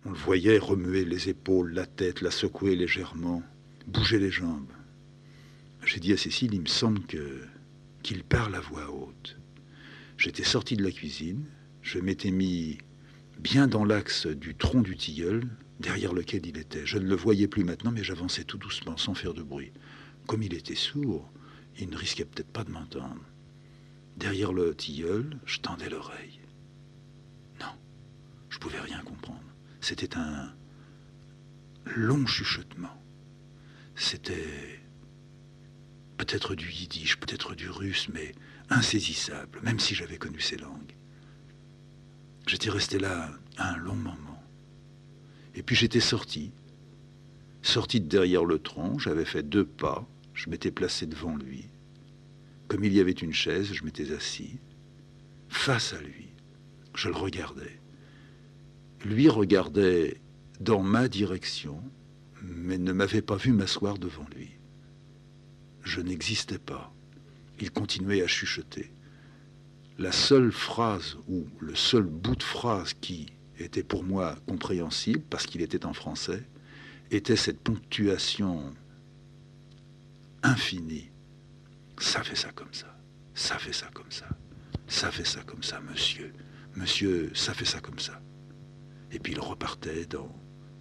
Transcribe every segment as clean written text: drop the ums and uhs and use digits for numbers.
On le voyait remuer les épaules, la tête, la secouer légèrement, bouger les jambes. J'ai dit à Cécile, il me semble qu'il parle à voix haute. J'étais sorti de la cuisine, je m'étais mis bien dans l'axe du tronc du tilleul, derrière lequel il était. Je ne le voyais plus maintenant, mais j'avançais tout doucement, sans faire de bruit. Comme il était sourd, il ne risquait peut-être pas de m'entendre. Derrière le tilleul, je tendais l'oreille. Non, je ne pouvais rien comprendre. C'était un long chuchotement. C'était peut-être du yiddish, peut-être du russe, mais insaisissable, même si j'avais connu ces langues. J'étais resté là un long moment. Et puis j'étais sorti de derrière le tronc, j'avais fait 2 pas, je m'étais placé devant lui. Comme il y avait une chaise, je m'étais assis, face à lui. Je le regardais. Lui regardait dans ma direction, mais ne m'avait pas vu m'asseoir devant lui. Je n'existais pas. Il continuait à chuchoter. La seule phrase, ou le seul bout de phrase qui était pour moi compréhensible, parce qu'il était en français, était cette ponctuation infinie. Ça fait ça comme ça. Ça fait ça comme ça. Ça fait ça comme ça, monsieur. Monsieur, ça fait ça comme ça. Et puis il repartait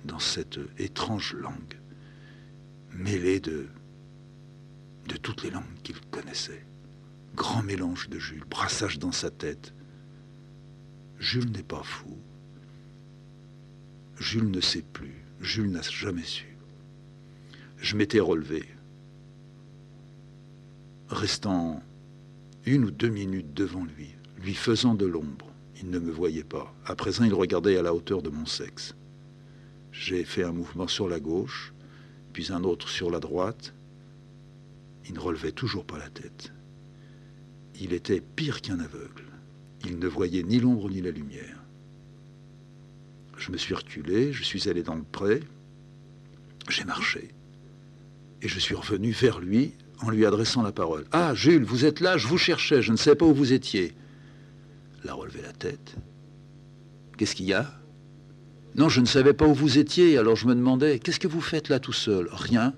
dans cette étrange langue, mêlée de toutes les langues qu'il connaissait. Grand mélange de Jules, brassage dans sa tête. Jules n'est pas fou. Jules ne sait plus. Jules n'a jamais su. Je m'étais relevé, restant 1 ou 2 minutes devant lui, lui faisant de l'ombre. Il ne me voyait pas. À présent, il regardait à la hauteur de mon sexe. J'ai fait un mouvement sur la gauche, puis un autre sur la droite. Il ne relevait toujours pas la tête. Il était pire qu'un aveugle. Il ne voyait ni l'ombre ni la lumière. Je me suis reculé, je suis allé dans le pré, j'ai marché. Et je suis revenu vers lui en lui adressant la parole. « Ah, Jules, vous êtes là, je vous cherchais, je ne savais pas où vous étiez. » Il a relevé la tête. « Qu'est-ce qu'il y a ?»« Non, je ne savais pas où vous étiez, alors je me demandais, qu'est-ce que vous faites là tout seul ? » « Rien. »«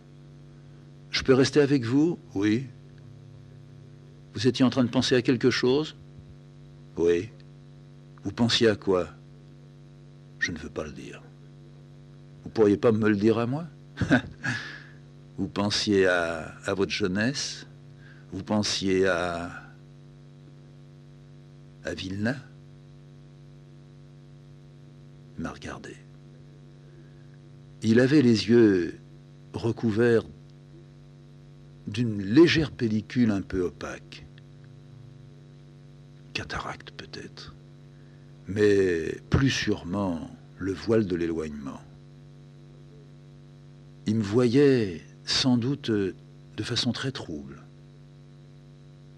Je peux rester avec vous ? » ?»« Oui. »« Vous étiez en train de penser à quelque chose ? » ?»« Oui. »« Vous pensiez à quoi ? » ?»« Je ne veux pas le dire. »« Vous pourriez pas me le dire à moi ? » Vous pensiez à votre jeunesse, vous pensiez à Vilna. Il m'a regardé. Il avait les yeux recouverts d'une légère pellicule un peu opaque. Cataracte peut-être, mais plus sûrement le voile de l'éloignement. Il me voyait sans doute de façon très trouble.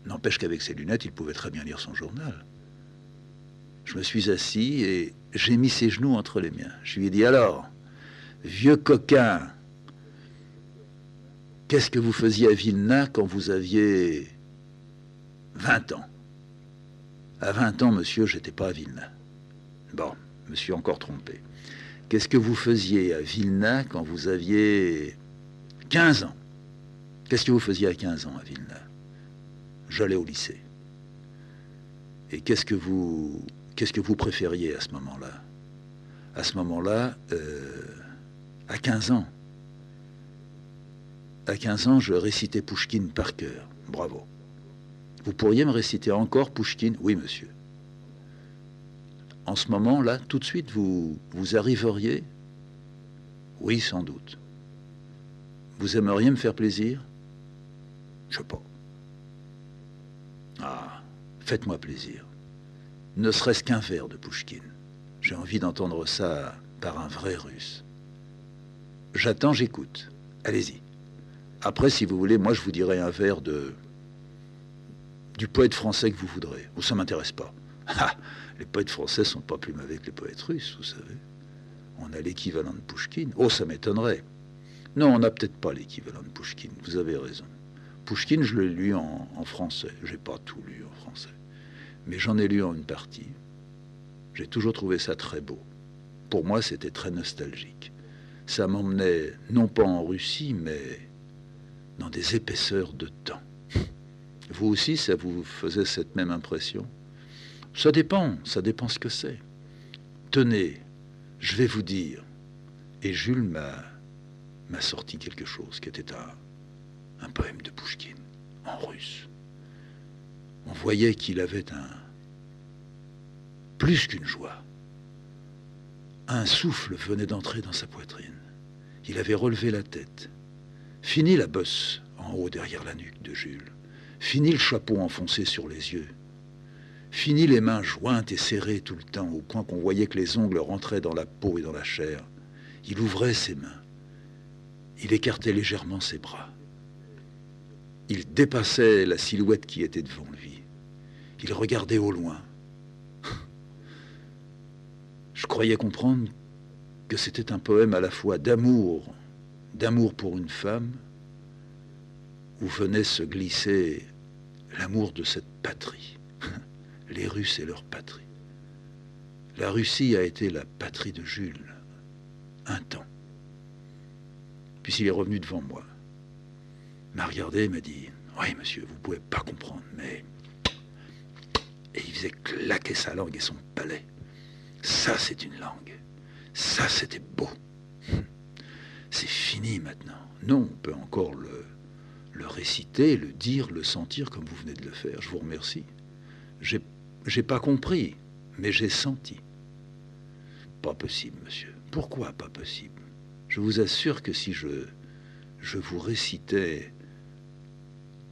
N'empêche qu'avec ses lunettes, il pouvait très bien lire son journal. Je me suis assis et j'ai mis ses genoux entre les miens. Je lui ai dit, alors, vieux coquin, qu'est-ce que vous faisiez à Vilna quand vous aviez 20 ans ? À 20 ans, monsieur, j'étais pas à Vilna. Bon, je me suis encore trompé. Qu'est-ce que vous faisiez à Vilna quand vous aviez 15 ans. Qu'est-ce que vous faisiez à 15 ans à Vilna ? J'allais au lycée. Et qu'est-ce que vous préfériez à ce moment-là ? À ce moment-là, à 15 ans. À 15 ans, je récitais Pouchkine par cœur. Bravo. Vous pourriez me réciter encore Pouchkine ? Oui, monsieur. En ce moment-là, tout de suite, vous arriveriez ? Oui, sans doute. Vous aimeriez me faire plaisir ? Je sais pas. Ah, faites-moi plaisir. Ne serait-ce qu'un vers de Pouchkine. J'ai envie d'entendre ça par un vrai russe. J'attends, j'écoute. Allez-y. Après, si vous voulez, moi je vous dirai un vers du poète français que vous voudrez. Oh, ça m'intéresse pas. Ah, les poètes français sont pas plus mauvais que les poètes russes, vous savez. On a l'équivalent de Pouchkine. Oh, ça m'étonnerait. Non, on n'a peut-être pas l'équivalent de Pouchkine. Vous avez raison. Pouchkine, je l'ai lu en français. J'ai pas tout lu en français. Mais j'en ai lu en une partie. J'ai toujours trouvé ça très beau. pour moi, c'était très nostalgique. Ça m'emmenait non pas en Russie, mais dans des épaisseurs de temps. Vous aussi, ça vous faisait cette même impression? Ça dépend ce que c'est. Tenez, je vais vous dire. Et Jules m'a sorti quelque chose qui était un poème de Pouchkine, en russe. On voyait qu'il avait plus qu'une joie. Un souffle venait d'entrer dans sa poitrine. Il avait relevé la tête. Fini la bosse en haut derrière la nuque de Jules. Fini le chapeau enfoncé sur les yeux. Fini les mains jointes et serrées tout le temps, au point qu'on voyait que les ongles rentraient dans la peau et dans la chair. Il ouvrait ses mains. Il écartait légèrement ses bras. Il dépassait la silhouette qui était devant lui. Il regardait au loin. Je croyais comprendre que c'était un poème à la fois d'amour pour une femme, où venait se glisser l'amour de cette patrie. Les Russes et leur patrie. La Russie a été la patrie de Jules, un temps. Puis il est revenu devant moi, m'a regardé et m'a dit « Oui, monsieur, vous ne pouvez pas comprendre, mais... » Et il faisait claquer sa langue et son palais. Ça, c'est une langue. Ça, c'était beau. C'est fini maintenant. Non, on peut encore le réciter, le dire, le sentir comme vous venez de le faire. Je vous remercie. J'ai pas compris, mais j'ai senti. Pas possible, monsieur. Pourquoi pas possible? Je vous assure que si je vous récitais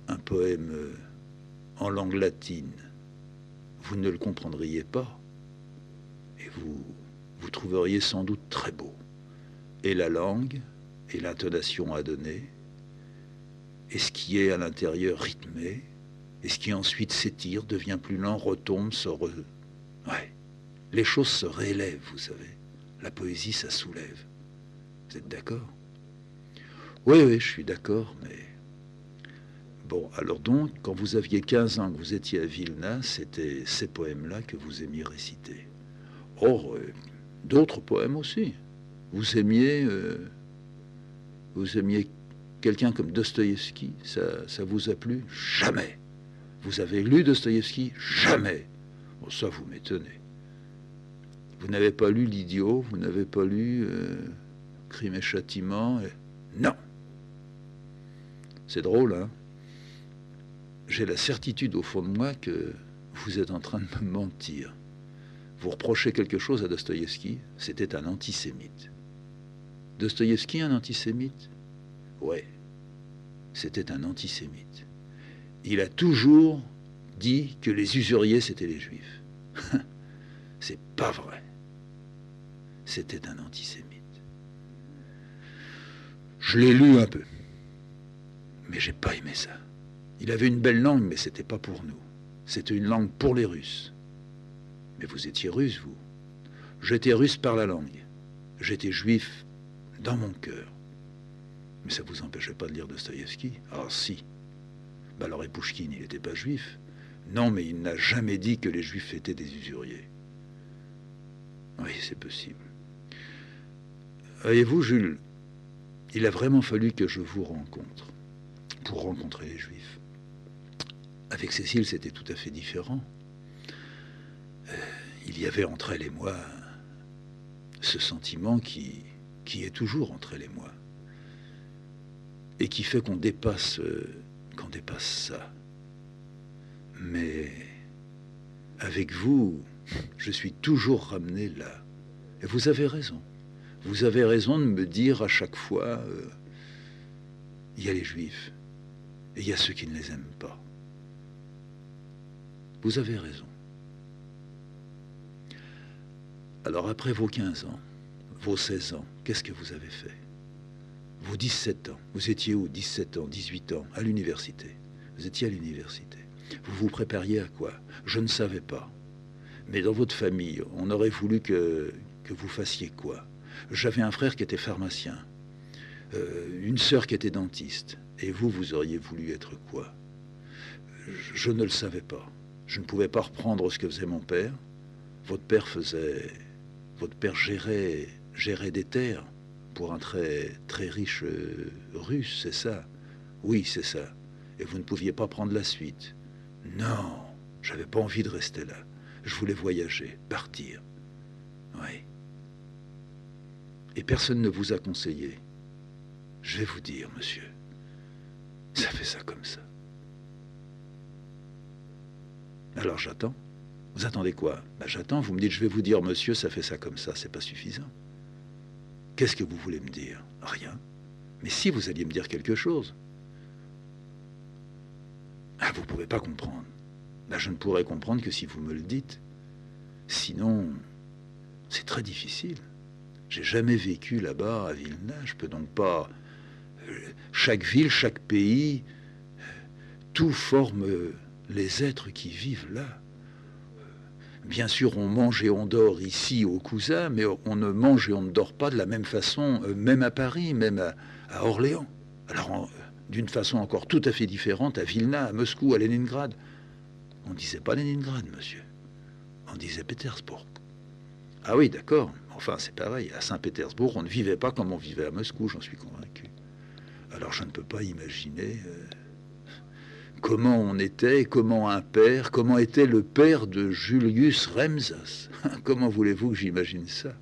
un poème en langue latine, vous ne le comprendriez pas. Et vous trouveriez sans doute très beau. Et la langue, et l'intonation à donner, et ce qui est à l'intérieur rythmé, et ce qui ensuite s'étire, devient plus lent, retombe, Ouais. Les choses se réélèvent, vous savez. La poésie, ça soulève. Vous êtes d'accord? Oui, je suis d'accord, mais... Bon, alors donc, quand vous aviez 15 ans, que vous étiez à Vilna, c'était ces poèmes-là que vous aimiez réciter. Or, d'autres poèmes aussi. Vous aimiez quelqu'un comme Dostoïevski, ça vous a plu? Jamais. Vous avez lu Dostoïevski? Jamais. Bon, ça, vous m'étonnez. Vous n'avez pas lu L'Idiot? Vous n'avez pas lu Crime et Châtiment? Non. C'est drôle, hein? J'ai la certitude au fond de moi que vous êtes en train de me mentir. Vous reprochez quelque chose à Dostoïevski, c'était un antisémite. Dostoïevski, un antisémite? Ouais, c'était un antisémite. Il a toujours dit que les usuriers, c'était les juifs. C'est pas vrai. C'était un antisémite. Je l'ai lu un peu, mais j'ai pas aimé ça. Il avait une belle langue, mais c'était pas pour nous. C'était une langue pour les Russes. Mais vous étiez russe, vous. J'étais russe par la langue. J'étais juif dans mon cœur. Mais ça vous empêchait pas de lire Dostoïevski? Ah si. Ben alors et Pouchkine, il n'était pas juif. Non, mais il n'a jamais dit que les juifs étaient des usuriers. Oui, c'est possible. Voyez-vous, Jules, il a vraiment fallu que je vous rencontre pour rencontrer les juifs. Avec Cécile, c'était tout à fait différent. Il y avait entre elle et moi ce sentiment qui est toujours entre elle et moi et qui fait qu'on dépasse ça. Mais avec vous, je suis toujours ramené là. Et vous avez raison. Vous avez raison de me dire à chaque fois, il y a les juifs et il y a ceux qui ne les aiment pas. Vous avez raison. Alors après vos 15 ans, vos 16 ans, qu'est-ce que vous avez fait? Vos 17 ans, vous étiez où? 17 ans, 18 ans, à l'université. Vous étiez à l'université. Vous vous prépariez à quoi? Je ne savais pas. Mais dans votre famille, on aurait voulu que vous fassiez quoi? J'avais un frère qui était pharmacien, une sœur qui était dentiste. Et vous auriez voulu être quoi? Je ne le savais pas. Je ne pouvais pas reprendre ce que faisait mon père. Votre père faisait Votre père gérait des terres pour un très, très riche russe, c'est ça? Oui, c'est ça. Et vous ne pouviez pas prendre la suite? Non, j'avais pas envie de rester là. Je voulais voyager, partir. Oui. Et personne ne vous a conseillé. Je vais vous dire, monsieur, ça fait ça comme ça. Alors j'attends. Vous attendez quoi? Ben, j'attends, vous me dites, je vais vous dire, monsieur, ça fait ça comme ça, c'est pas suffisant. Qu'est-ce que vous voulez me dire? Rien. Mais si vous alliez me dire quelque chose. Ah, vous ne pouvez pas comprendre. Ben, je ne pourrais comprendre que si vous me le dites. Sinon, c'est très difficile. J'ai jamais vécu là-bas à Vilna, je peux donc pas... Chaque ville, chaque pays, tout forme les êtres qui vivent là. Bien sûr, on mange et on dort ici au Cousin, mais on ne mange et on ne dort pas de la même façon, même à Paris, même à Orléans. Alors, d'une façon encore tout à fait différente à Vilna, à Moscou, à Leningrad. On ne disait pas Leningrad, monsieur. On disait Pétersbourg. Ah oui, d'accord. Enfin, c'est pareil. À Saint-Pétersbourg, on ne vivait pas comme on vivait à Moscou, j'en suis convaincu. Alors, je ne peux pas imaginer comment on était, comment un père, comment était le père de Julius Remsas. Comment voulez-vous que j'imagine ça?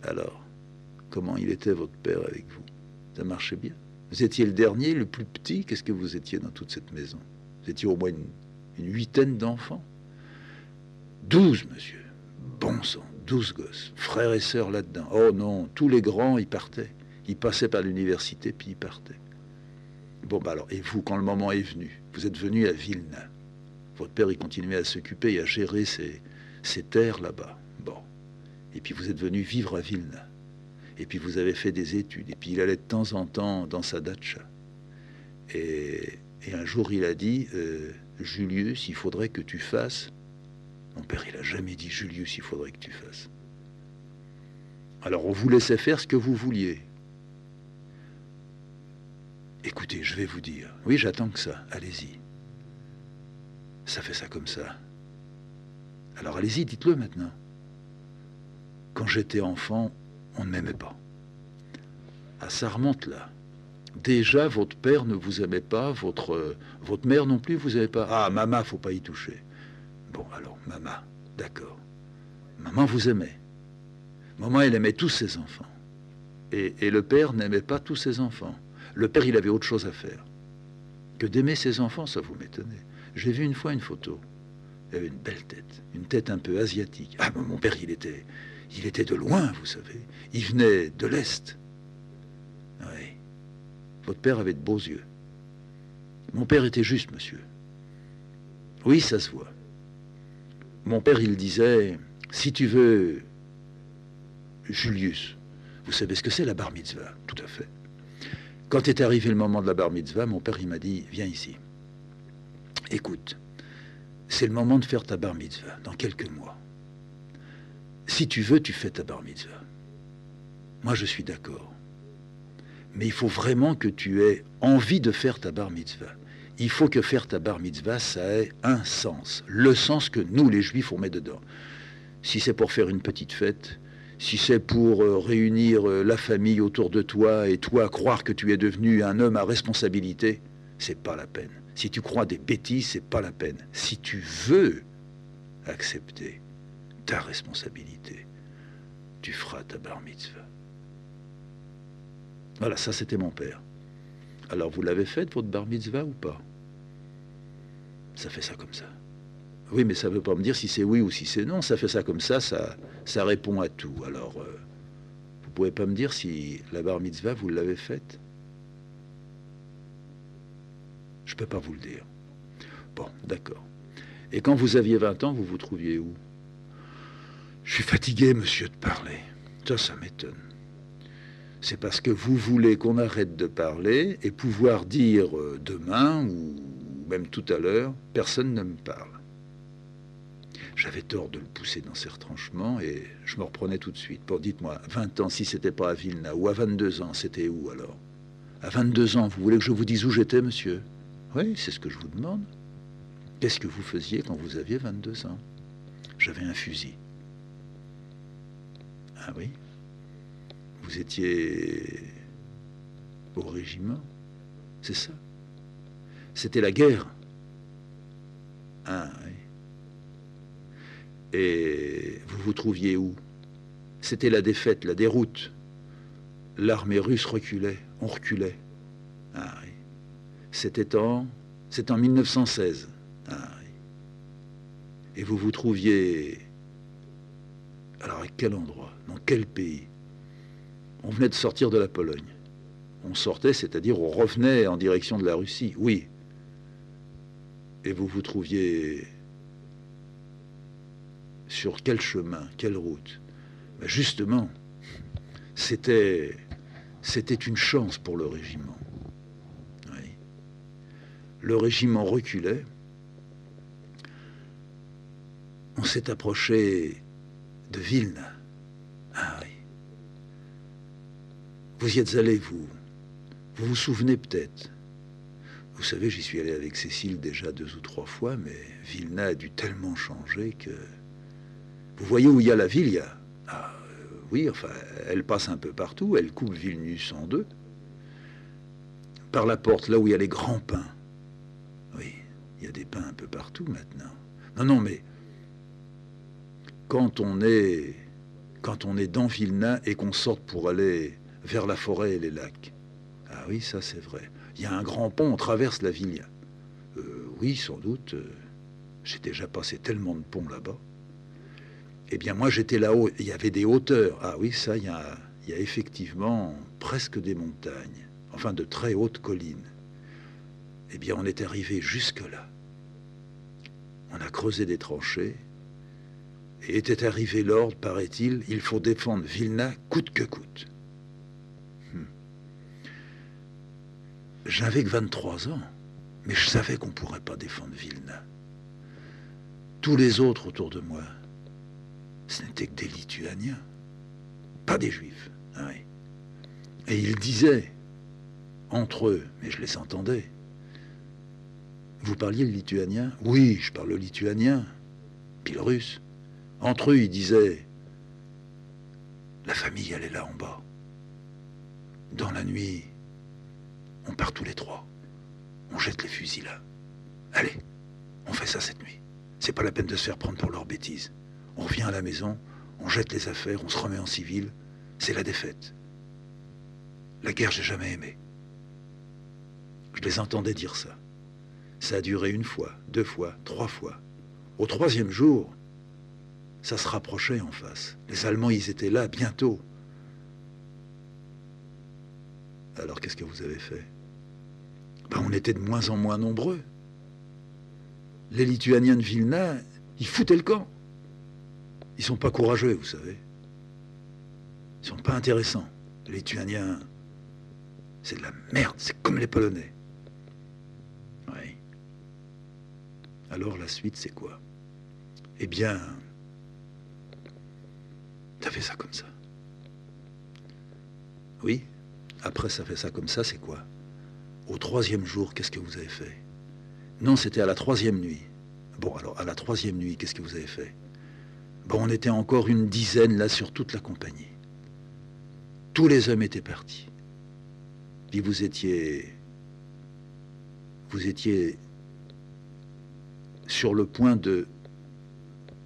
Alors, comment il était votre père avec vous? Ça marchait bien? Vous étiez le dernier, le plus petit? Qu'est-ce que vous étiez dans toute cette maison? Vous étiez au moins une huitaine d'enfants? 12, monsieur. Bon sang, 12 gosses. Frères et sœurs là-dedans. Oh non, tous les grands, ils partaient. Ils passaient par l'université, puis ils partaient. Bon, bah alors, et vous, quand le moment est venu, vous êtes venu à Vilna. Votre père, il continuait à s'occuper et à gérer ses terres là-bas. Bon. Et puis vous êtes venu vivre à Vilna. Et puis vous avez fait des études. Et puis il allait de temps en temps dans sa datcha. Et un jour, il a dit, Julius, il faudrait que tu fasses... Mon père, il n'a jamais dit, Julius, il faudrait que tu fasses. Alors, on vous laissait faire ce que vous vouliez. Écoutez, je vais vous dire. Oui, j'attends que ça. Allez-y. Ça fait ça comme ça. Alors, allez-y, dites-le maintenant. Quand j'étais enfant, on ne m'aimait pas. Ah, ça remonte là. Déjà, votre père ne vous aimait pas, votre mère non plus vous aimait pas. Ah, maman, faut pas y toucher. Bon, alors, maman, d'accord. Maman vous aimait. Maman, elle aimait tous ses enfants. Et le père n'aimait pas tous ses enfants. Le père, il avait autre chose à faire. Que d'aimer ses enfants, ça vous m'étonnait. J'ai vu une fois une photo. Il avait une tête un peu asiatique. Ah, ben, mon père, il était de loin, vous savez. Il venait de l'Est. Oui. Votre père avait de beaux yeux. Mon père était juste, monsieur. Oui, ça se voit. Mon père, il disait, si tu veux, Julius, vous savez ce que c'est la bar mitzvah? Tout à fait. Quand est arrivé le moment de la bar mitzvah, mon père, il m'a dit, viens ici. Écoute, c'est le moment de faire ta bar mitzvah, dans quelques mois. Si tu veux, tu fais ta bar mitzvah. Moi, je suis d'accord. Mais il faut vraiment que tu aies envie de faire ta bar mitzvah. Il faut que faire ta bar mitzvah, ça ait un sens. Le sens que nous, les Juifs, on met dedans. Si c'est pour faire une petite fête, si c'est pour réunir la famille autour de toi et toi croire que tu es devenu un homme à responsabilité, c'est pas la peine. Si tu crois des bêtises, c'est pas la peine. Si tu veux accepter ta responsabilité, tu feras ta bar mitzvah. Voilà, ça c'était mon père. Alors vous l'avez faite, votre bar mitzvah, ou pas? Ça fait ça comme ça. Oui, mais ça ne veut pas me dire si c'est oui ou si c'est non. Ça fait ça comme ça répond à tout. Alors, vous pouvez pas me dire si la bar mitzvah, vous l'avez faite? Je peux pas vous le dire. Bon, d'accord. Et quand vous aviez 20 ans, vous vous trouviez où? Je suis fatigué, monsieur, de parler. Ça m'étonne. C'est parce que vous voulez qu'on arrête de parler et pouvoir dire demain ou même tout à l'heure, personne ne me parle. J'avais tort de le pousser dans ses retranchements et je me reprenais tout de suite. Bon, dites-moi, 20 ans, si c'était pas à Vilna, ou à 22 ans, c'était où alors? À 22 ans, vous voulez que je vous dise où j'étais, monsieur? Oui, c'est ce que je vous demande. Qu'est-ce que vous faisiez quand vous aviez 22 ans? J'avais un fusil. Ah oui? Vous étiez au régiment? C'est ça? C'était la guerre? Ah oui. Et vous vous trouviez où? C'était la défaite, la déroute. L'armée russe reculait, on reculait. Ah oui. C'est en 1916. Ah oui. Et vous vous trouviez... Alors à quel endroit? Dans quel pays? On venait de sortir de la Pologne. On sortait, c'est-à-dire on revenait en direction de la Russie. Oui. Et vous vous trouviez... Sur quel chemin, quelle route? Ben justement, c'était une chance pour le régiment. Oui. Le régiment reculait. On s'est approché de Vilna. Ah oui. Vous y êtes allé, vous. Vous vous souvenez peut-être. Vous savez, j'y suis allé avec Cécile déjà 2 ou 3 fois, mais Vilna a dû tellement changer que... Vous voyez où il y a la ville, il y a... Ah, oui, enfin, elle passe un peu partout, elle coupe Vilnius en 2. Par la porte, là où il y a les grands pins. Oui, il y a des pins un peu partout maintenant. Non, non, mais quand on est dans Vilna et qu'on sort pour aller vers la forêt et les lacs, ah oui, ça c'est vrai. Il y a un grand pont, on traverse la ville. Oui, sans doute. J'ai déjà passé tellement de ponts là-bas. Eh bien, moi, j'étais là-haut. Il y avait des hauteurs. Ah oui, ça, il y a effectivement presque des montagnes. Enfin, de très hautes collines. Eh bien, on est arrivé jusque-là. On a creusé des tranchées. Et était arrivé l'ordre, paraît-il, il faut défendre Vilna coûte que coûte. J'avais que 23 ans, mais je savais qu'on ne pourrait pas défendre Vilna. Tous les autres autour de moi, ce n'étaient que des Lituaniens, pas des Juifs. Ah oui. Et ils disaient, entre eux, mais je les entendais, vous parliez le lituanien? Oui, je parle le lituanien, puis le russe. Entre eux, ils disaient, la famille, elle est là en bas. Dans la nuit, on part tous les 3. On jette les fusils là. Allez, on fait ça cette nuit. C'est pas la peine de se faire prendre pour leurs bêtises. On revient à la maison, on jette les affaires, on se remet en civil. C'est la défaite. La guerre, j'ai jamais aimé. Je les entendais dire ça. Ça a duré 1 fois, 2 fois, 3 fois. Au 3e jour, ça se rapprochait en face. Les Allemands, ils étaient là bientôt. Alors, qu'est-ce que vous avez fait? Ben, on était de moins en moins nombreux. Les Lituaniens de Vilna, ils foutaient le camp. Ils sont pas courageux, vous savez. Ils sont pas intéressants. Les Lituaniens, c'est de la merde, c'est comme les Polonais. Oui. Alors la suite, c'est quoi? Eh bien, ça fait ça comme ça. Oui, après ça fait ça comme ça, c'est quoi? Au 3e jour, qu'est-ce que vous avez fait? Non, c'était à la 3e nuit. Bon, alors, à la 3e nuit, qu'est-ce que vous avez fait? Bon, on était encore une dizaine, là, sur toute la compagnie. Tous les hommes étaient partis. Puis vous étiez sur le point de...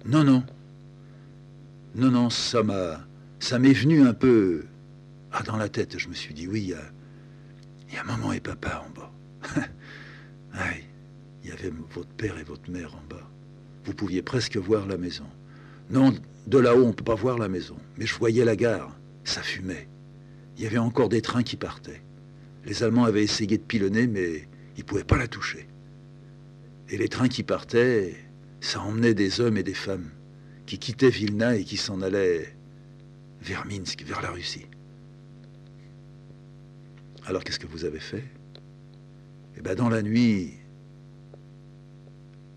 Non, non. Non, non, ça m'est venu un peu... Ah, dans la tête, je me suis dit, oui, il y a maman et papa en bas. Aïe, il y avait votre père et votre mère en bas. Vous pouviez presque voir la maison. Non, de là-haut, on ne peut pas voir la maison. Mais je voyais la gare, ça fumait. Il y avait encore des trains qui partaient. Les Allemands avaient essayé de pilonner, mais ils ne pouvaient pas la toucher. Et les trains qui partaient, ça emmenait des hommes et des femmes qui quittaient Vilna et qui s'en allaient vers Minsk, vers la Russie. Alors, qu'est-ce que vous avez fait? Eh bien, dans la nuit,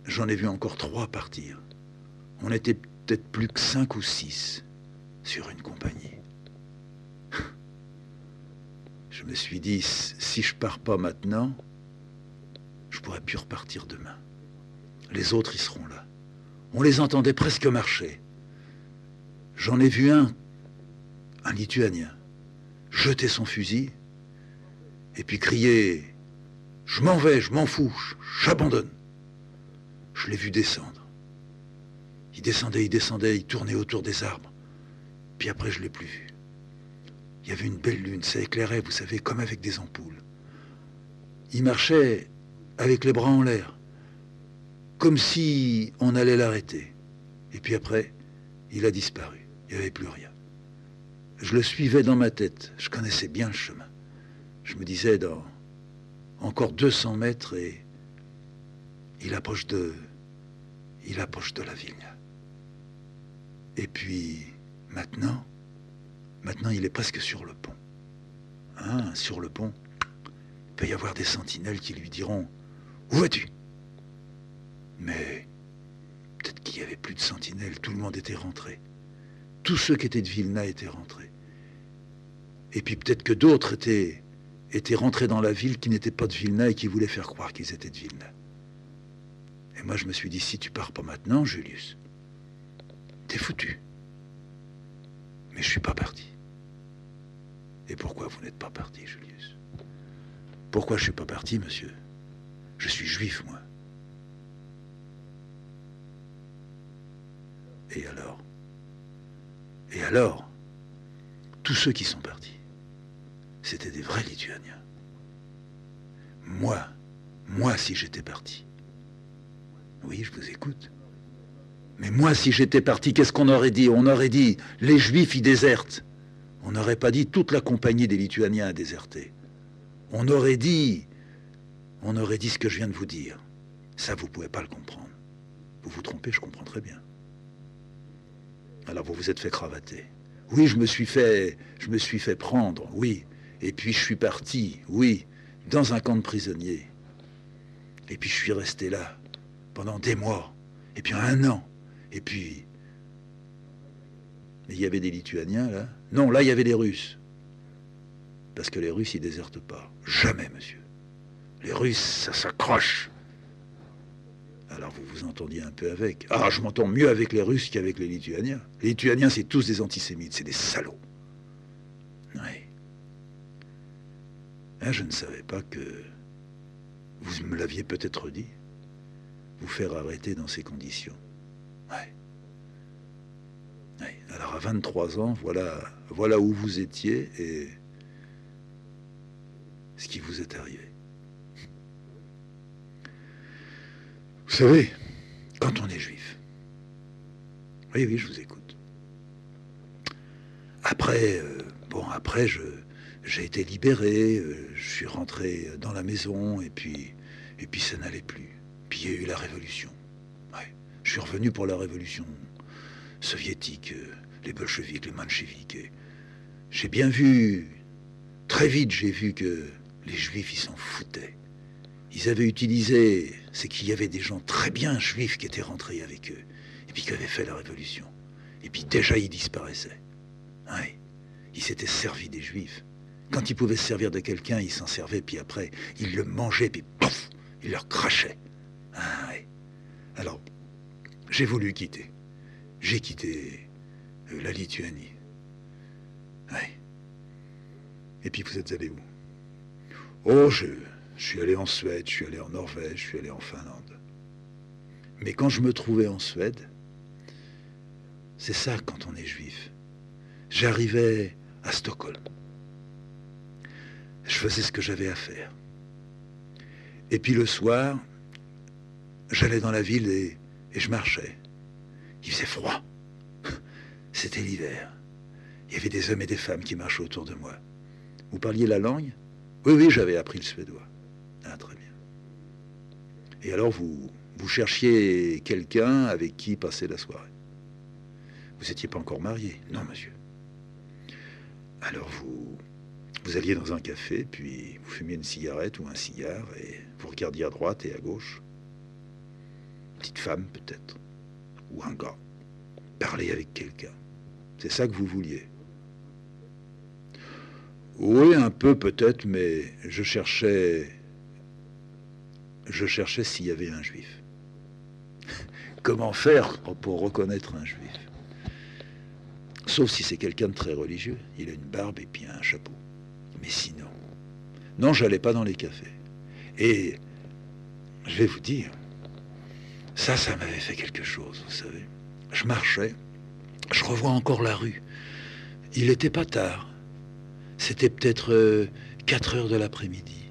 j'en ai vu encore 3 partir. On était peut-être plus que 5 ou 6 sur une compagnie. Je me suis dit, si je pars pas maintenant, je pourrais plus repartir demain. Les autres, ils seront là. On les entendait presque marcher. J'en ai vu un Lituanien, jeter son fusil et puis crier « Je m'en vais, je m'en fous, j'abandonne ». Je l'ai vu descendre. Il descendait, il tournait autour des arbres. Puis après, je ne l'ai plus vu. Il y avait une belle lune, ça éclairait, vous savez, comme avec des ampoules. Il marchait avec les bras en l'air, comme si on allait l'arrêter. Et puis après, il a disparu. Il n'y avait plus rien. Je le suivais dans ma tête. Je connaissais bien le chemin. Je me disais, dans encore 200 mètres, et il approche de la vigne. Et puis, maintenant, il est presque sur le pont. Hein, sur le pont, il peut y avoir des sentinelles qui lui diront « Où vas-tu » Mais peut-être qu'il n'y avait plus de sentinelles, tout le monde était rentré. Tous ceux qui étaient de Vilna étaient rentrés. Et puis peut-être que d'autres étaient rentrés dans la ville qui n'étaient pas de Vilna et qui voulaient faire croire qu'ils étaient de Vilna. Et moi je me suis dit, si tu pars pas maintenant, Julius, t'es foutu. Mais je suis pas parti. Et pourquoi vous n'êtes pas parti, Julius? Pourquoi je suis pas parti, monsieur? Je suis juif, moi. Et alors? Et alors, tous ceux qui sont partis, c'était des vrais Lituaniens. Moi, si j'étais parti. Oui, je vous écoute. Mais moi, si j'étais parti, qu'est-ce qu'on aurait dit? On aurait dit, les Juifs, ils désertent. On n'aurait pas dit, toute la compagnie des Lituaniens a déserté. On aurait dit ce que je viens de vous dire. Ça, vous ne pouvez pas le comprendre. Vous vous trompez, je comprends très bien. Alors vous vous êtes fait cravater. Oui, je me suis fait prendre, oui. Et puis je suis parti, oui, dans un camp de prisonniers. Et puis je suis resté là pendant des mois, et puis 1 an. Et puis... Mais il y avait des Lituaniens, là? Non, là, il y avait des Russes. Parce que les Russes, ils désertent pas. Jamais, monsieur. Les Russes, ça s'accroche. Alors vous vous entendiez un peu avec. Ah, je m'entends mieux avec les Russes qu'avec les Lituaniens. Les Lituaniens, c'est tous des antisémites, c'est des salauds. Oui. Ah, je ne savais pas que... Vous me l'aviez peut-être dit. Vous faire arrêter dans ces conditions. Oui. Oui. Alors à 23 ans, voilà où vous étiez et ce qui vous est arrivé. Vous savez, quand on est juif, oui, je vous écoute. Après, j'ai été libéré, je suis rentré dans la maison, et puis ça n'allait plus. Puis il y a eu la révolution. Ouais. Je suis revenu pour la révolution soviétique, les bolcheviks, les mencheviks. J'ai bien vu, très vite, j'ai vu que les juifs, ils s'en foutaient. Ils avaient utilisé, c'est qu'il y avait des gens très bien juifs qui étaient rentrés avec eux, et puis qui avaient fait la révolution. Et puis déjà, ils disparaissaient. Oui. Ils s'étaient servis des juifs. Quand ils pouvaient se servir de quelqu'un, ils s'en servaient, puis après, ils le mangeaient, puis pouf, ils leur crachaient. Ah, oui. Alors, j'ai voulu quitter. J'ai quitté la Lituanie. Oui. Et puis vous êtes allé où? Oh, je suis allé en Suède, je suis allé en Norvège, je suis allé en Finlande. Mais quand je me trouvais en Suède, c'est ça quand on est juif. J'arrivais à Stockholm. Je faisais ce que j'avais à faire. Et puis le soir, j'allais dans la ville et je marchais. Il faisait froid. C'était l'hiver. Il y avait des hommes et des femmes qui marchaient autour de moi. Vous parliez la langue? Oui, j'avais appris le suédois. Ah, très bien. Et alors, vous cherchiez quelqu'un avec qui passer la soirée. Vous n'étiez pas encore marié? Non, monsieur. Alors, vous alliez dans un café, puis vous fumiez une cigarette ou un cigare, et vous regardiez à droite et à gauche. Petite femme, peut-être. Ou un gars. Parler avec quelqu'un. C'est ça que vous vouliez? Oui, un peu peut-être, mais je cherchais s'il y avait un juif. comment faire pour reconnaître un juif? Sauf si c'est quelqu'un de très religieux. Il a une barbe et puis un chapeau. Mais sinon, non, j'allais pas dans les cafés. Et je vais vous dire, ça m'avait fait quelque chose, vous savez. Je marchais, je revois encore la rue. Il était pas tard. C'était peut-être 4 heures de l'après-midi.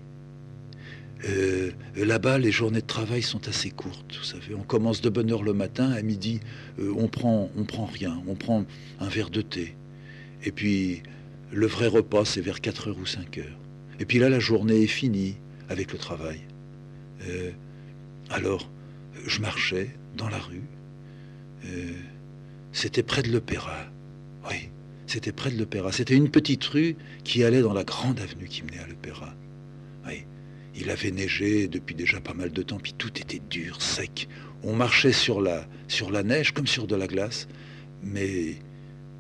Là-bas, les journées de travail sont assez courtes, vous savez. On commence de bonne heure le matin, à midi, on prend rien. On prend un verre de thé. Et puis, le vrai repas, c'est vers 4 heures ou 5 heures. Et puis là, la journée est finie avec le travail. Alors, je marchais dans la rue. C'était près de l'Opéra. Oui, c'était près de l'Opéra. C'était une petite rue qui allait dans la grande avenue qui menait à l'Opéra. Oui. Il avait neigé depuis déjà pas mal de temps, puis tout était dur, sec. On marchait sur la neige comme sur de la glace, mais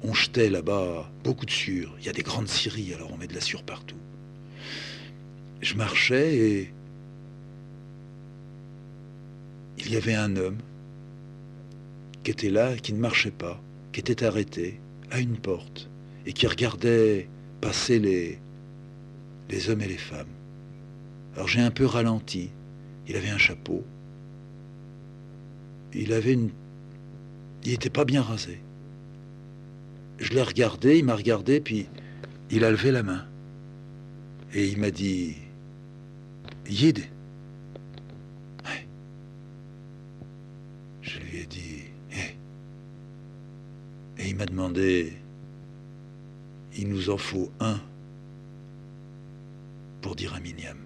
on jetait là-bas beaucoup de sueur. Il y a des grandes scieries, alors on met de la sueur partout. Je marchais et il y avait un homme qui était là, qui ne marchait pas, qui était arrêté à une porte et qui regardait passer les hommes et les femmes. Alors j'ai un peu ralenti. Il avait un chapeau. Il était pas bien rasé. Je l'ai regardé, il m'a regardé, puis il a levé la main. Et il m'a dit « Yid ». Ouais. Je lui ai dit « Hey ». Et il m'a demandé « Il nous en faut un pour dire un miniam ».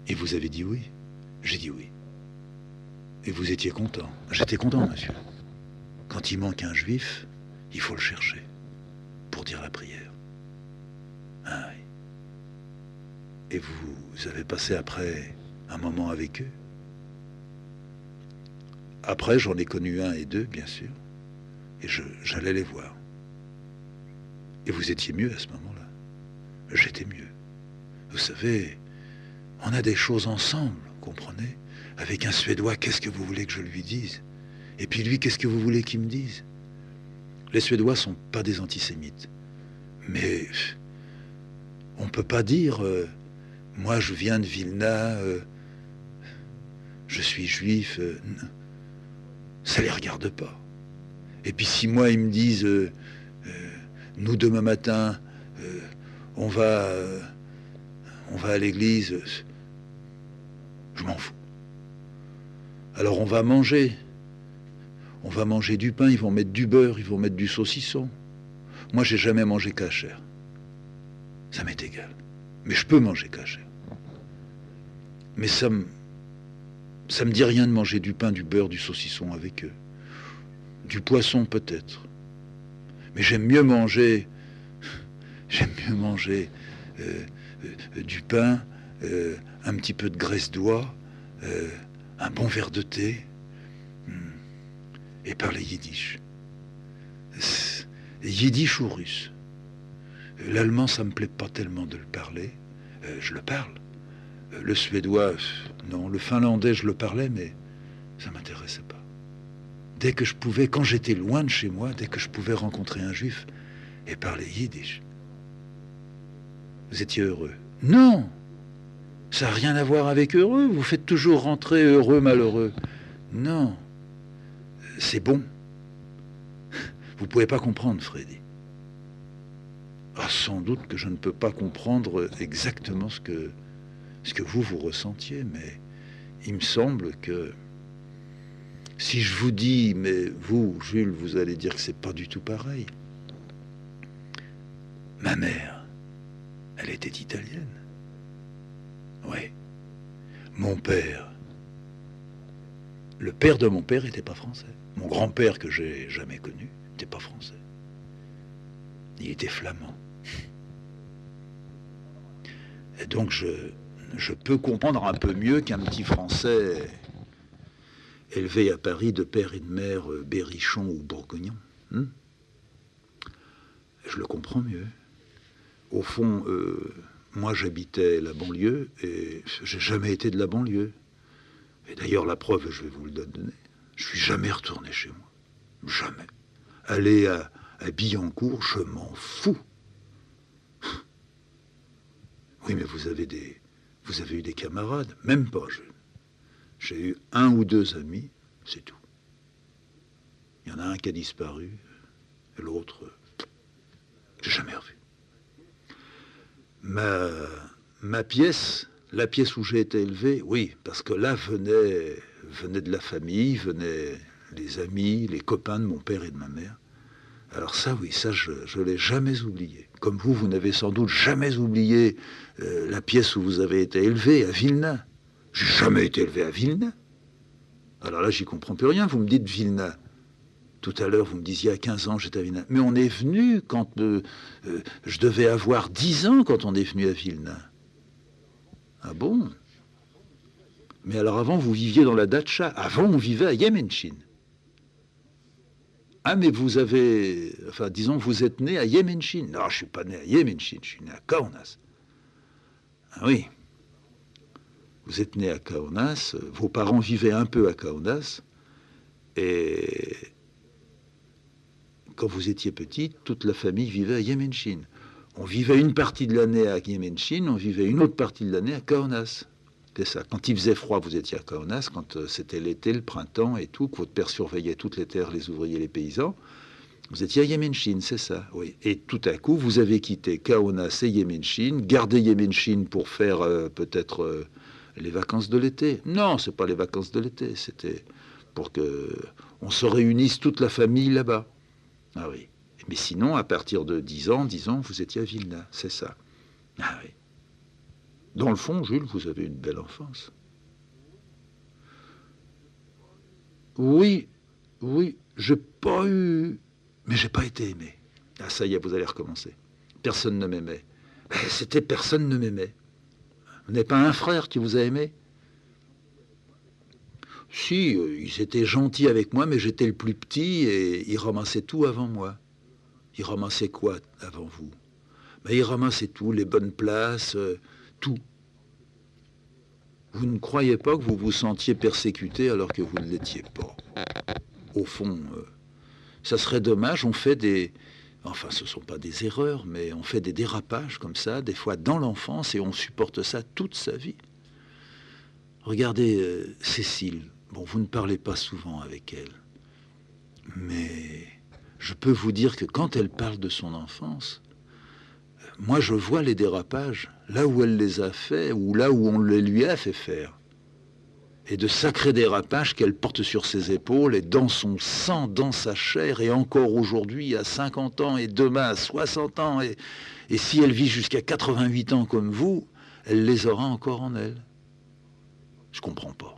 Et vous avez dit oui? J'ai dit oui. Et vous étiez content? J'étais content, monsieur. Quand il manque un juif, il faut le chercher pour dire la prière. Ah oui. Et vous avez passé après un moment avec eux? Après, j'en ai connu un et deux, bien sûr. Et j'allais les voir. Et vous étiez mieux à ce moment-là. J'étais mieux. Vous savez, on a des choses ensemble, comprenez? Avec un Suédois, qu'est-ce que vous voulez que je lui dise? Et puis lui, qu'est-ce que vous voulez qu'il me dise? Les Suédois sont pas des antisémites. Mais on peut pas dire moi je viens de Vilna, je suis juif. Ça les regarde pas. Et puis si moi ils me disent nous demain matin on va à l'église, je m'en fous. Alors on va manger du pain, ils vont mettre du beurre, ils vont mettre du saucisson. Moi j'ai jamais mangé kasher. Ça m'est égal. Mais je peux manger kasher. Mais ça me dit rien de manger du pain, du beurre, du saucisson avec eux. Du poisson peut-être. Mais j'aime mieux manger du pain, un petit peu de graisse d'oie, un bon verre de thé, et parler yiddish. Yiddish ou russe. L'allemand, ça me plaît pas tellement de le parler. Je le parle. Le suédois, non. Le finlandais, je le parlais, mais ça m'intéressait pas. Dès que je pouvais, quand j'étais loin de chez moi, dès que je pouvais rencontrer un juif et parler yiddish, vous étiez heureux. Non! Ça n'a rien à voir avec heureux. Vous faites toujours rentrer heureux, malheureux. Non. C'est bon. Vous pouvez pas comprendre, Freddy. Ah, sans doute que je ne peux pas comprendre exactement ce que vous ressentiez, mais il me semble que si je vous dis, mais vous, Jules, vous allez dire que c'est pas du tout pareil. Ma mère, elle était italienne. Oui. Mon père, le père de mon père n'était pas français. Mon grand-père, que j'ai jamais connu, n'était pas français. Il était flamand. Et donc je peux comprendre un peu mieux qu'un petit Français élevé à Paris de père et de mère berrichon ou bourguignon. Je le comprends mieux. Au fond, moi j'habitais la banlieue et j'ai jamais été de la banlieue. Et d'ailleurs, la preuve, je vais vous le donner, je suis jamais retourné chez moi. Jamais. Aller à Billancourt, je m'en fous. Oui, mais vous avez eu des camarades, même pas. J'ai eu 1 ou 2 amis, c'est tout. Il y en a un qui a disparu, et l'autre, j'ai jamais revu. Ma pièce, la pièce où j'ai été élevé, oui, parce que là venait de la famille, venaient les amis, les copains de mon père et de ma mère. Alors ça, oui, ça, je ne l'ai jamais oublié. Comme vous n'avez sans doute jamais oublié la pièce où vous avez été élevé, à Vilna. J'ai jamais été élevé à Vilna. Alors là, j'y comprends plus rien. Vous me dites Vilna. Tout à l'heure, vous me disiez à 15 ans, j'étais à Vilna. Mais on est venu quand je devais avoir 10 ans quand on est venu à Vilna. Ah bon? Mais alors avant, vous viviez dans la datcha. Avant, on vivait à Yemenchine. Ah, mais vous avez... Enfin, disons, vous êtes né à Yemenchine. Non, je ne suis pas né à Yemenchine, je suis né à Kaunas. Ah oui. Vous êtes né à Kaunas, vos parents vivaient un peu à Kaunas, et quand vous étiez petit, toute la famille vivait à Yemenchine. On vivait une partie de l'année à Yemenchine, on vivait une autre partie de l'année à Kaunas. C'est ça. Quand il faisait froid, vous étiez à Kaunas. Quand c'était l'été, le printemps et tout, que votre père surveillait toutes les terres, les ouvriers, les paysans, vous étiez à Yemenchine, c'est ça, oui. Et tout à coup, vous avez quitté Kaunas et Yemenchine, gardé Yemenchine pour faire peut-être les vacances de l'été. Non, c'est pas les vacances de l'été, c'était pour que on se réunisse toute la famille là-bas. Ah oui. Mais sinon, à partir de 10 ans, vous étiez à Vilna, c'est ça. Ah oui. Dans le fond, Jules, vous avez une belle enfance. Oui, oui, j'ai pas eu... Mais j'ai pas été aimé. Ah ça y est, vous allez recommencer. Personne ne m'aimait. C'était personne ne m'aimait. Vous n'avez pas un frère qui vous a aimé? Si, ils étaient gentils avec moi, mais j'étais le plus petit et ils ramassaient tout avant moi. Ils ramassaient quoi avant vous? Ils ramassaient tout, les bonnes places, tout. Vous ne croyez pas que vous vous sentiez persécuté alors que vous ne l'étiez pas. Au fond, ça serait dommage, on fait des... Enfin, ce ne sont pas des erreurs, mais on fait des dérapages comme ça, des fois dans l'enfance, et on supporte ça toute sa vie. Regardez Cécile. Bon, vous ne parlez pas souvent avec elle, mais je peux vous dire que quand elle parle de son enfance, moi je vois les dérapages, là où elle les a faits, ou là où on les lui a fait faire. Et de sacrés dérapages qu'elle porte sur ses épaules et dans son sang, dans sa chair, et encore aujourd'hui à 50 ans et demain à 60 ans, et si elle vit jusqu'à 88 ans comme vous, elle les aura encore en elle. Je comprends pas.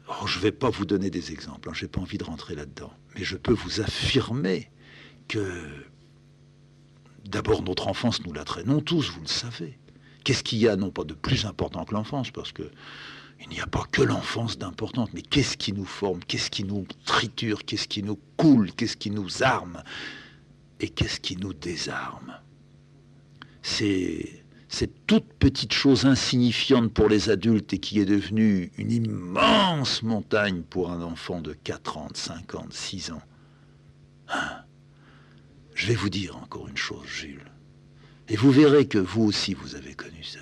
Oh, je ne vais pas vous donner des exemples, hein, je n'ai pas envie de rentrer là-dedans, mais je peux vous affirmer que d'abord notre enfance, nous la traînons tous, vous le savez. Qu'est-ce qu'il y a, non pas de plus important que l'enfance, parce que il n'y a pas que l'enfance d'importante, mais qu'est-ce qui nous forme, qu'est-ce qui nous triture, qu'est-ce qui nous coule, qu'est-ce qui nous arme, et qu'est-ce qui nous désarme. C'est cette toute petite chose insignifiante pour les adultes et qui est devenue une immense montagne pour un enfant de 4 ans, 5 ans, 6 ans. Je vais vous dire encore une chose, Jules. Et vous verrez que vous aussi, vous avez connu ça.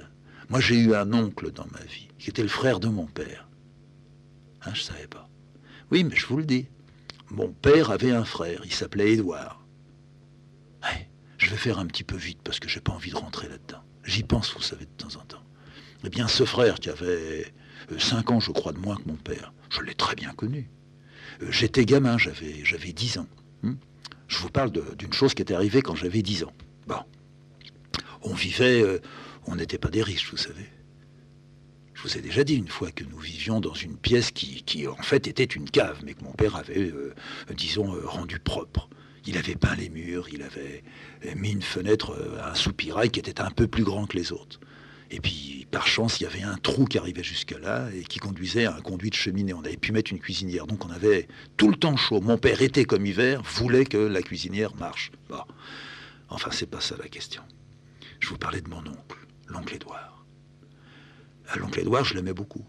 Moi, j'ai eu un oncle dans ma vie, qui était le frère de mon père. Hein, je ne savais pas. Oui, mais je vous le dis. Mon père avait un frère, il s'appelait Édouard. Ouais, je vais faire un petit peu vite, parce que je n'ai pas envie de rentrer là-dedans. J'y pense, vous savez, de temps en temps. Eh bien, ce frère qui avait 5 ans, je crois, de moins que mon père, je l'ai très bien connu. J'étais gamin, j'avais 10 ans. Je vous parle d'une chose qui était arrivée quand j'avais 10 ans. Bon. On vivait... on n'était pas des riches, vous savez. Je vous ai déjà dit une fois que nous vivions dans une pièce qui en fait était une cave, mais que mon père avait, disons, rendu propre. Il avait peint les murs, il avait mis une fenêtre, un soupirail qui était un peu plus grand que les autres. Et puis, par chance, il y avait un trou qui arrivait jusque-là et qui conduisait à un conduit de cheminée. On avait pu mettre une cuisinière, donc on avait tout le temps chaud. Mon père, été comme hiver, voulait que la cuisinière marche. Bon. Enfin, c'est pas ça la question. Je vous parlais de mon oncle, l'oncle Édouard. L'oncle Édouard, je l'aimais beaucoup.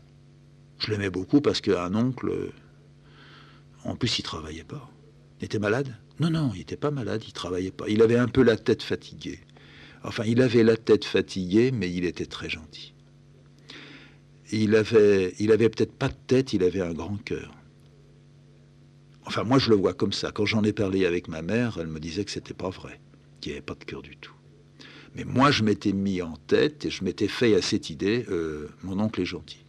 Je l'aimais beaucoup parce qu'un oncle, en plus, il travaillait pas. Il était malade? Non, non, il n'était pas malade, il travaillait pas. Il avait un peu la tête fatiguée. Enfin, il avait la tête fatiguée, mais il était très gentil. Il avait peut-être pas de tête, il avait un grand cœur. Enfin, moi, je le vois comme ça. Quand j'en ai parlé avec ma mère, elle me disait que c'était pas vrai, qu'il n'y avait pas de cœur du tout. Mais moi, je m'étais mis en tête et je m'étais fait à cette idée, mon oncle est gentil.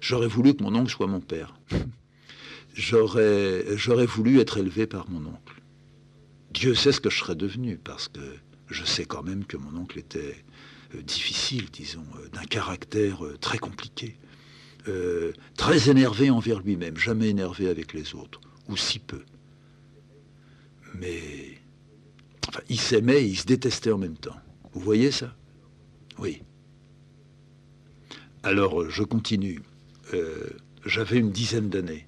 J'aurais voulu que mon oncle soit mon père. J'aurais voulu être élevé par mon oncle. Dieu sait ce que je serais devenu, parce que je sais quand même que mon oncle était difficile, disons, d'un caractère très compliqué, très énervé envers lui-même, jamais énervé avec les autres, ou si peu. Mais enfin, il s'aimait et il se détestait en même temps. Vous voyez ça? Oui. Alors, je continue. J'avais une dizaine d'années.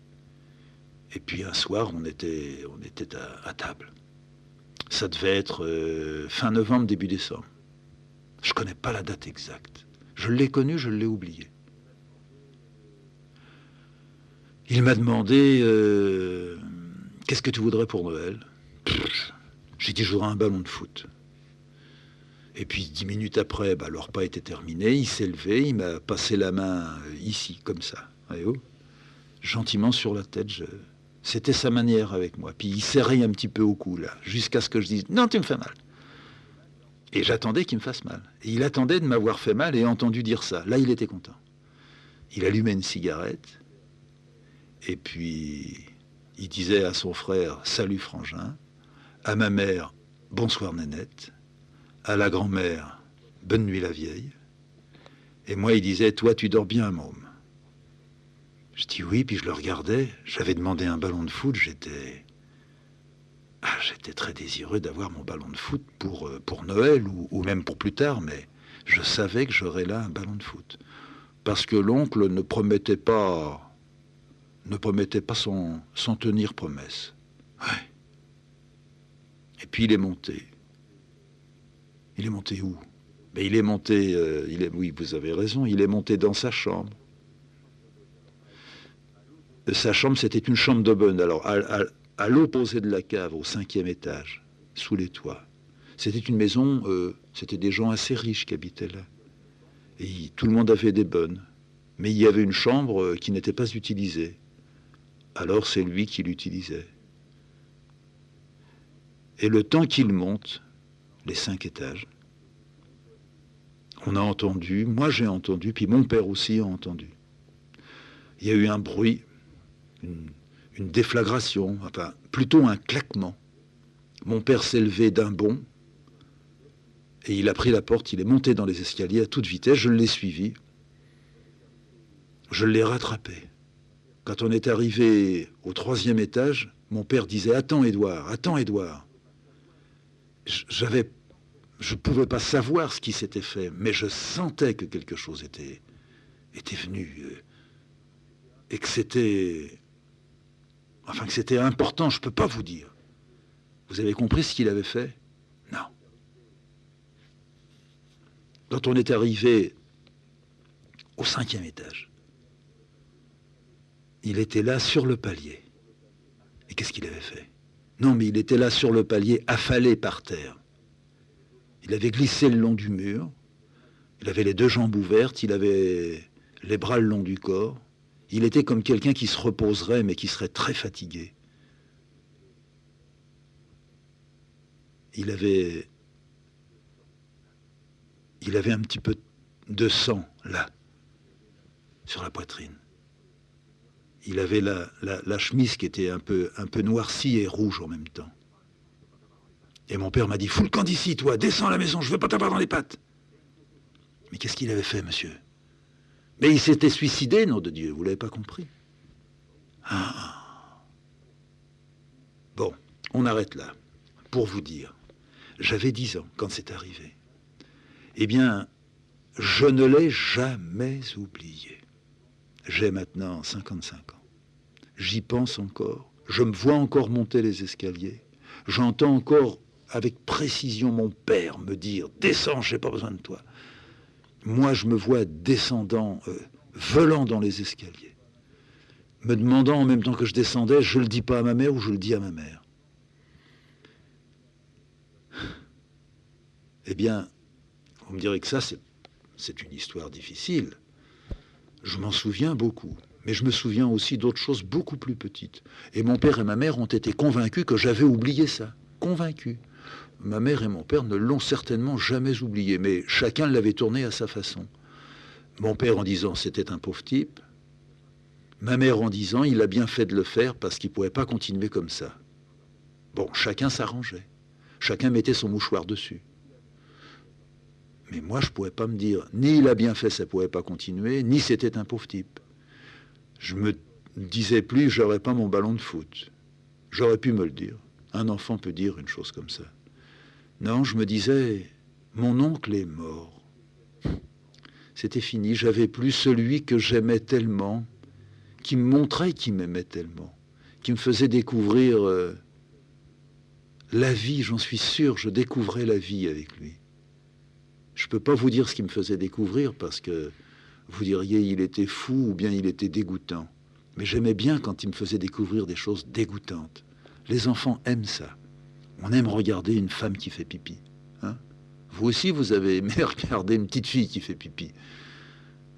Et puis un soir, on était à table. Ça devait être fin novembre, début décembre. Je ne connais pas la date exacte. Je l'ai connue, je l'ai oubliée. Il m'a demandé qu'est-ce que tu voudrais pour Noël? J'ai dit je voudrais un ballon de foot. Et puis 10 minutes après, le repas était terminé, il s'est levé, il m'a passé la main ici, comme ça, voyez-vous, gentiment sur la tête. C'était sa manière avec moi. Puis il serrait un petit peu au cou, là, jusqu'à ce que je dise « Non, tu me fais mal ». Et j'attendais qu'il me fasse mal. Et il attendait de m'avoir fait mal et entendu dire ça. Là, il était content. Il allumait une cigarette, et puis il disait à son frère « Salut frangin », à ma mère « Bonsoir nénette », à la grand-mère « Bonne nuit la vieille ». Et moi, il disait « Toi, tu dors bien, môme ». Je dis oui, puis je le regardais. J'avais demandé un ballon de foot, j'étais très désireux d'avoir mon ballon de foot pour Noël ou même pour plus tard, mais je savais que j'aurais là un ballon de foot. Parce que l'oncle ne promettait pas sans tenir promesse. Ouais. Et puis il est monté. Il est monté où? Mais il est monté, oui, vous avez raison, il est monté dans sa chambre. Sa chambre, c'était une chambre de bonne. Alors, à l'opposé de la cave, au 5e étage, sous les toits. C'était une maison, c'était des gens assez riches qui habitaient là. Et tout le monde avait des bonnes. Mais il y avait une chambre qui n'était pas utilisée. Alors, c'est lui qui l'utilisait. Et le temps qu'il monte, les 5 étages, on a entendu, moi j'ai entendu, puis mon père aussi a entendu. Il y a eu un bruit, une déflagration, enfin plutôt un claquement. Mon père s'est levé d'un bond et il a pris la porte, il est monté dans les escaliers à toute vitesse, je l'ai suivi, je l'ai rattrapé. Quand on est arrivé au 3e étage, mon père disait « Attends Édouard, attends Édouard ». Je ne pouvais pas savoir ce qui s'était fait, mais je sentais que quelque chose était venu et que c'était important, je ne peux pas vous dire. Vous avez compris ce qu'il avait fait? Non. Quand on est arrivé au 5e étage, il était là sur le palier. Et qu'est-ce qu'il avait fait? Non, mais il était là sur le palier, affalé par terre. Il avait glissé le long du mur, il avait les 2 jambes ouvertes, il avait les bras le long du corps. Il était comme quelqu'un qui se reposerait, mais qui serait très fatigué. Il avait un petit peu de sang, là, sur la poitrine. Il avait la chemise qui était un peu noircie et rouge en même temps. Et mon père m'a dit « Fous le camp d'ici, toi, descends à la maison, je ne veux pas t'avoir dans les pattes !» Mais qu'est-ce qu'il avait fait, monsieur? Mais il s'était suicidé, nom de Dieu, vous ne l'avez pas compris. Ah. Bon, on arrête là. Pour vous dire, j'avais 10 ans quand c'est arrivé. Eh bien, je ne l'ai jamais oublié. J'ai maintenant 55 ans. J'y pense encore. Je me vois encore monter les escaliers. J'entends encore avec précision mon père me dire « Descends, je n'ai pas besoin de toi ». Moi, je me vois descendant, volant dans les escaliers. me demandant en même temps que je descendais, je le dis pas à ma mère ou je le dis à ma mère. Eh bien, vous me direz que ça, c'est une histoire difficile. Je m'en souviens beaucoup. Mais je me souviens aussi d'autres choses beaucoup plus petites. Et mon père et ma mère ont été convaincus que j'avais oublié ça. Convaincus. Ma mère et mon père ne l'ont certainement jamais oublié, mais chacun l'avait tourné à sa façon. Mon père en disant c'était un pauvre type. Ma mère en disant il a bien fait de le faire parce qu'il ne pouvait pas continuer comme ça. Bon, chacun s'arrangeait. Chacun mettait son mouchoir dessus. Mais moi, je ne pouvais pas me dire ni il a bien fait, ça ne pouvait pas continuer, ni c'était un pauvre type. Je me disais plus, j'aurais pas mon ballon de foot. J'aurais pu me le dire. Un enfant peut dire une chose comme ça. Non, je me disais, mon oncle est mort. C'était fini, j'avais plus celui que j'aimais tellement, qui me montrait qu'il m'aimait tellement, qui me faisait découvrir la vie, j'en suis sûr, je découvrais la vie avec lui. Je ne peux pas vous dire ce qu'il me faisait découvrir parce que vous diriez il était fou ou bien il était dégoûtant. Mais j'aimais bien quand il me faisait découvrir des choses dégoûtantes. Les enfants aiment ça. On aime regarder une femme qui fait pipi. Hein? Vous aussi, vous avez aimé regarder une petite fille qui fait pipi.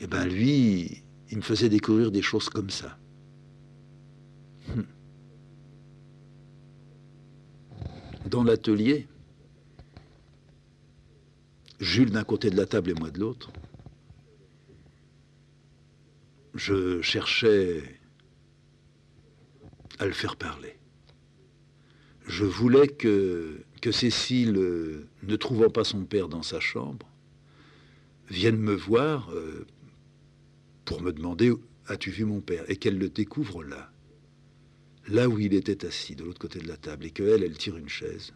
Eh bien, lui, il me faisait découvrir des choses comme ça. Dans l'atelier, Jules d'un côté de la table et moi de l'autre, je cherchais à le faire parler. Je voulais que Cécile, ne trouvant pas son père dans sa chambre, vienne me voir pour me demander « As-tu vu mon père ?» et qu'elle le découvre là où il était assis, de l'autre côté de la table, et qu'elle, elle tire une chaise,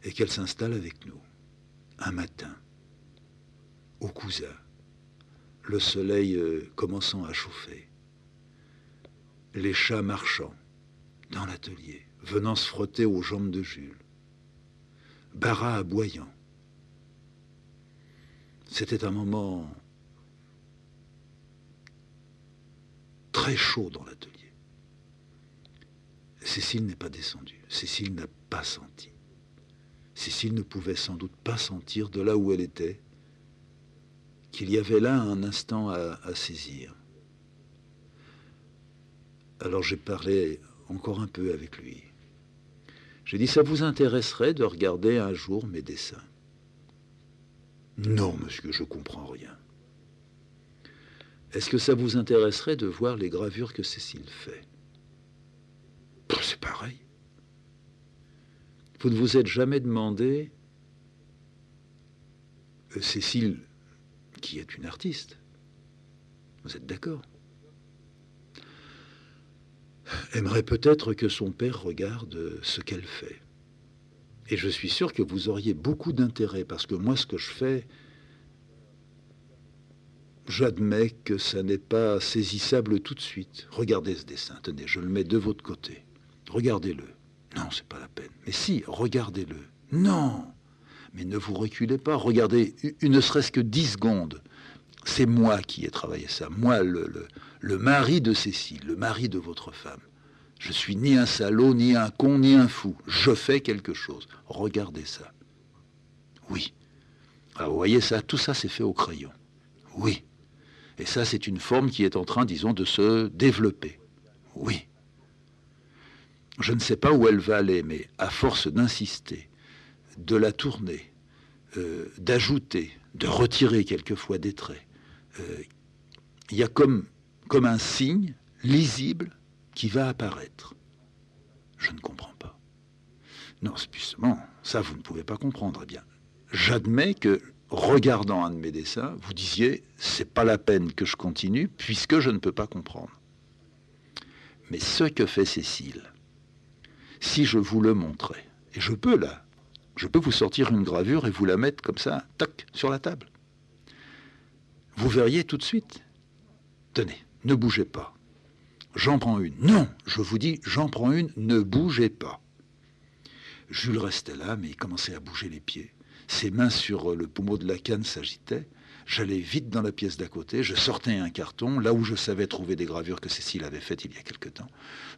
et qu'elle s'installe avec nous, un matin, au cousin, le soleil commençant à chauffer, les chats marchant dans l'atelier, venant se frotter aux jambes de Jules, Bara aboyant. C'était un moment très chaud dans l'atelier. Cécile n'est pas descendue, Cécile n'a pas senti. Cécile ne pouvait sans doute pas sentir de là où elle était qu'il y avait là un instant à saisir. Alors j'ai parlé encore un peu avec lui. J'ai dit, ça vous intéresserait de regarder un jour mes dessins? Non, monsieur, je comprends rien. Est-ce que ça vous intéresserait de voir les gravures que Cécile fait? C'est pareil. Vous ne vous êtes jamais demandé, Cécile, qui est une artiste, vous êtes d'accord, aimerait peut-être que son père regarde ce qu'elle fait. Et je suis sûr que vous auriez beaucoup d'intérêt, parce que moi, ce que je fais, j'admets que ça n'est pas saisissable tout de suite. Regardez ce dessin, tenez, je le mets de votre côté. Regardez-le. Non, c'est pas la peine. Mais si, regardez-le. Non, mais ne vous reculez pas. Regardez, ne serait-ce que 10 secondes. C'est moi qui ai travaillé ça. Moi, le mari de Cécile, le mari de votre femme. Je suis ni un salaud, ni un con, ni un fou. Je fais quelque chose. Regardez ça. Oui. Alors, vous voyez ça, tout ça, c'est fait au crayon. Oui. Et ça, c'est une forme qui est en train, disons, de se développer. Oui. Je ne sais pas où elle va aller, mais à force d'insister, de la tourner, d'ajouter, de retirer quelquefois des traits, il y a comme un signe lisible qui va apparaître. Je ne comprends pas. Non, justement, ça, vous ne pouvez pas comprendre. Eh bien, j'admets que, regardant un de mes dessins, vous disiez, c'est pas la peine que je continue, puisque je ne peux pas comprendre. Mais ce que fait Cécile, si je vous le montrais, et je peux là, je peux vous sortir une gravure et vous la mettre comme ça, tac, sur la table. Vous verriez tout de suite. Tenez, ne bougez pas. J'en prends une. Non, je vous dis, j'en prends une, ne bougez pas. Jules restait là, mais il commençait à bouger les pieds. Ses mains sur le pommeau de la canne s'agitaient. J'allais vite dans la pièce d'à côté, je sortais un carton, là où je savais trouver des gravures que Cécile avait faites il y a quelque temps.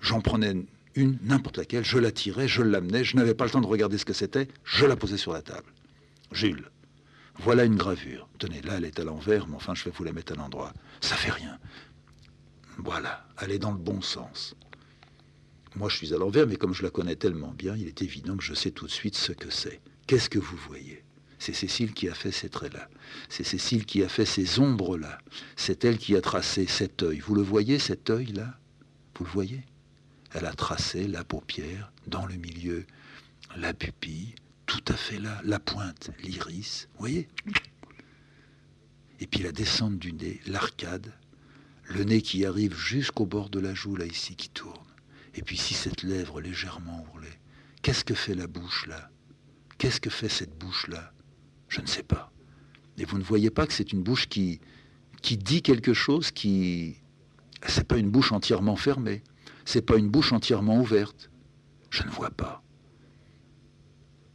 J'en prenais une, n'importe laquelle, je la tirais, je l'amenais, je n'avais pas le temps de regarder ce que c'était, je la posais sur la table. Jules, voilà une gravure. Tenez, là elle est à l'envers, mais enfin je vais vous la mettre à l'endroit. Ça fait rien. Voilà, elle est dans le bon sens. Moi je suis à l'envers, mais comme je la connais tellement bien, il est évident que je sais tout de suite ce que c'est. Qu'est-ce que vous voyez ? C'est Cécile qui a fait ces traits-là. C'est Cécile qui a fait ces ombres-là. C'est elle qui a tracé cet œil. Vous le voyez, cet œil-là ? Vous le voyez ? Elle a tracé la paupière, dans le milieu, la pupille, tout à fait là, la pointe, l'iris, vous voyez ? Et puis la descente du nez, l'arcade, le nez qui arrive jusqu'au bord de la joue, là, ici, qui tourne. Et puis si cette lèvre légèrement ourlée, qu'est-ce que fait la bouche, là ? Qu'est-ce que fait cette bouche-là ? Je ne sais pas. Et vous ne voyez pas que c'est une bouche qui dit quelque chose qui... C'est pas une bouche entièrement fermée. C'est pas une bouche entièrement ouverte. Je ne vois pas.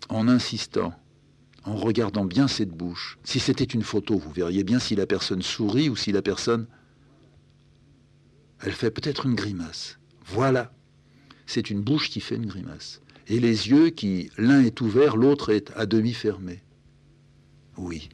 En insistant, en regardant bien cette bouche, si c'était une photo, vous verriez bien si la personne sourit ou si la personne... Elle fait peut-être une grimace. Voilà. C'est une bouche qui fait une grimace. Et les yeux qui, l'un est ouvert, l'autre est à demi fermé. Oui.